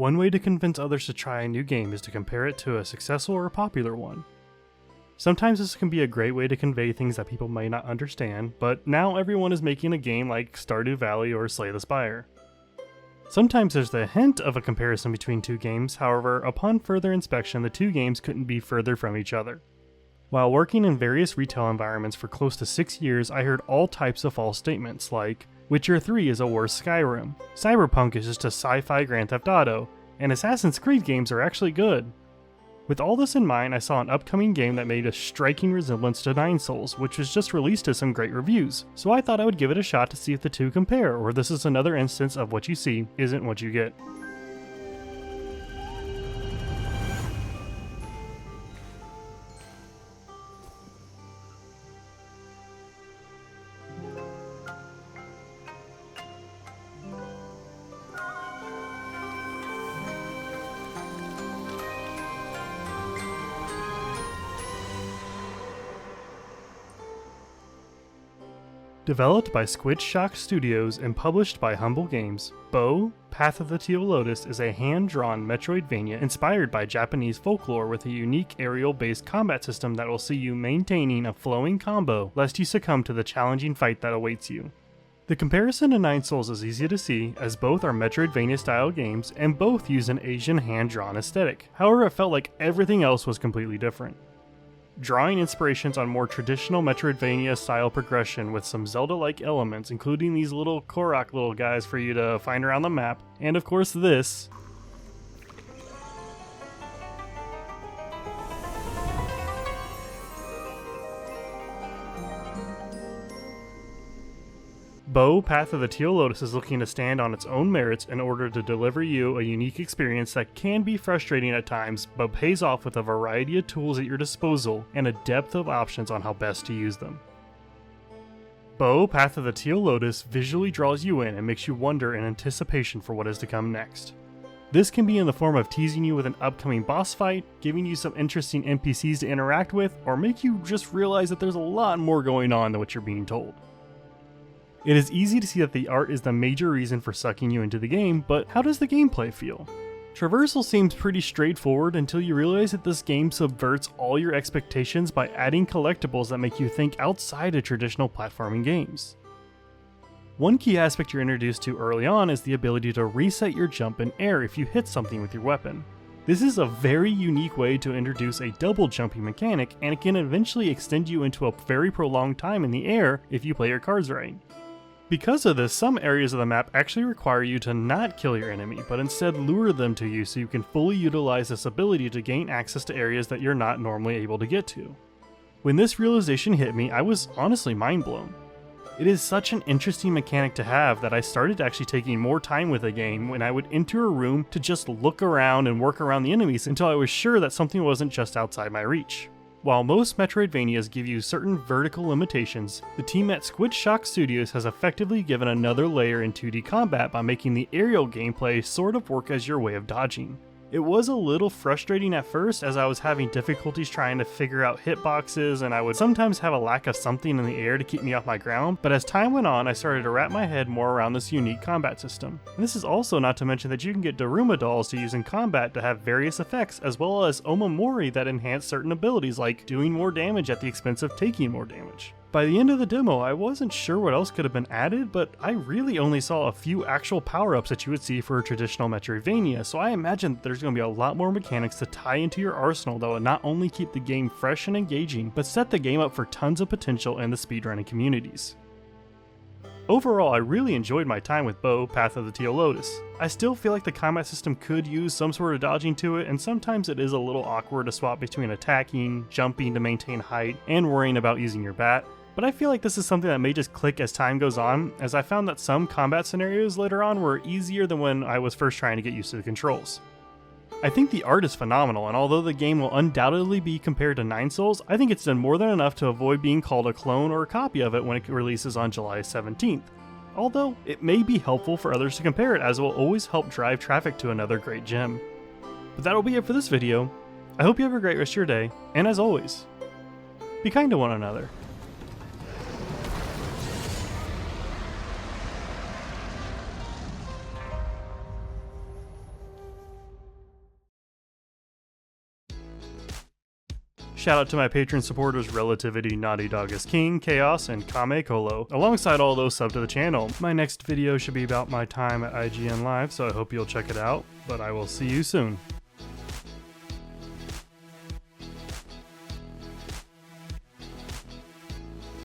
One way to convince others to try a new game is to compare it to a successful or popular one. Sometimes this can be a great way to convey things that people might not understand, but now everyone is making a game like Stardew Valley or Slay the Spire. Sometimes there's the hint of a comparison between two games, however, upon further inspection the two games couldn't be further from each other. While working in various retail environments for close to 6 years, I heard all types of false statements like, Witcher 3 is a worse Skyrim, Cyberpunk is just a sci-fi Grand Theft Auto, and Assassin's Creed games are actually good. With all this in mind, I saw an upcoming game that made a striking resemblance to Nine Souls, which was just released to some great reviews, so I thought I would give it a shot to see if the two compare, or this is another instance of what you see isn't what you get. Developed by Squid Shock Studios and published by Humble Games, Bo, Path of the Teal Lotus is a hand-drawn Metroidvania inspired by Japanese folklore with a unique aerial-based combat system that will see you maintaining a flowing combo lest you succumb to the challenging fight that awaits you. The comparison to Nine Souls is easy to see, as both are Metroidvania-style games and both use an Asian hand-drawn aesthetic, however it felt like everything else was completely different. Drawing inspirations on more traditional Metroidvania style progression with some Zelda-like elements, including these little Korok little guys for you to find around the map, and of course this. Bo, Path of the Teal Lotus is looking to stand on its own merits in order to deliver you a unique experience that can be frustrating at times, but pays off with a variety of tools at your disposal and a depth of options on how best to use them. Bo, Path of the Teal Lotus visually draws you in and makes you wonder in anticipation for what is to come next. This can be in the form of teasing you with an upcoming boss fight, giving you some interesting NPCs to interact with, or make you just realize that there's a lot more going on than what you're being told. It is easy to see that the art is the major reason for sucking you into the game, but how does the gameplay feel? Traversal seems pretty straightforward until you realize that this game subverts all your expectations by adding collectibles that make you think outside of traditional platforming games. One key aspect you're introduced to early on is the ability to reset your jump in air if you hit something with your weapon. This is a very unique way to introduce a double jumping mechanic, and it can eventually extend you into a very prolonged time in the air if you play your cards right. Because of this, some areas of the map actually require you to not kill your enemy, but instead lure them to you so you can fully utilize this ability to gain access to areas that you're not normally able to get to. When this realization hit me, I was honestly mind blown. It is such an interesting mechanic to have that I started actually taking more time with the game when I would enter a room to just look around and work around the enemies until I was sure that something wasn't just outside my reach. While most Metroidvanias give you certain vertical limitations, the team at Squid Shock Studios has effectively given another layer in 2D combat by making the aerial gameplay sort of work as your way of dodging. It was a little frustrating at first as I was having difficulties trying to figure out hitboxes, and I would sometimes have a lack of something in the air to keep me off my ground, but as time went on I started to wrap my head more around this unique combat system. And this is also not to mention that you can get Daruma dolls to use in combat to have various effects, as well as Omamori that enhance certain abilities like doing more damage at the expense of taking more damage. By the end of the demo, I wasn't sure what else could have been added, but I really only saw a few actual power-ups that you would see for a traditional Metroidvania, so I imagine that there's going to be a lot more mechanics to tie into your arsenal that will not only keep the game fresh and engaging, but set the game up for tons of potential in the speedrunning communities. Overall, I really enjoyed my time with Bo, Path of the Teal Lotus. I still feel like the combat system could use some sort of dodging to it, and sometimes it is a little awkward to swap between attacking, jumping to maintain height, and worrying about using your bat. But I feel like this is something that may just click as time goes on, as I found that some combat scenarios later on were easier than when I was first trying to get used to the controls. I think the art is phenomenal, and although the game will undoubtedly be compared to Nine Souls, I think it's done more than enough to avoid being called a clone or a copy of it when it releases on July 17th. Although, it may be helpful for others to compare it, as it will always help drive traffic to another great gem. But that'll be it for this video. I hope you have a great rest of your day, and as always, be kind to one another. Shout out to my Patreon supporters Relativity, Naughty Dog is King, Chaos, and Kame Kolo, alongside all those sub to the channel. My next video should be about my time at IGN Live, so I hope you'll check it out, but I will see you soon.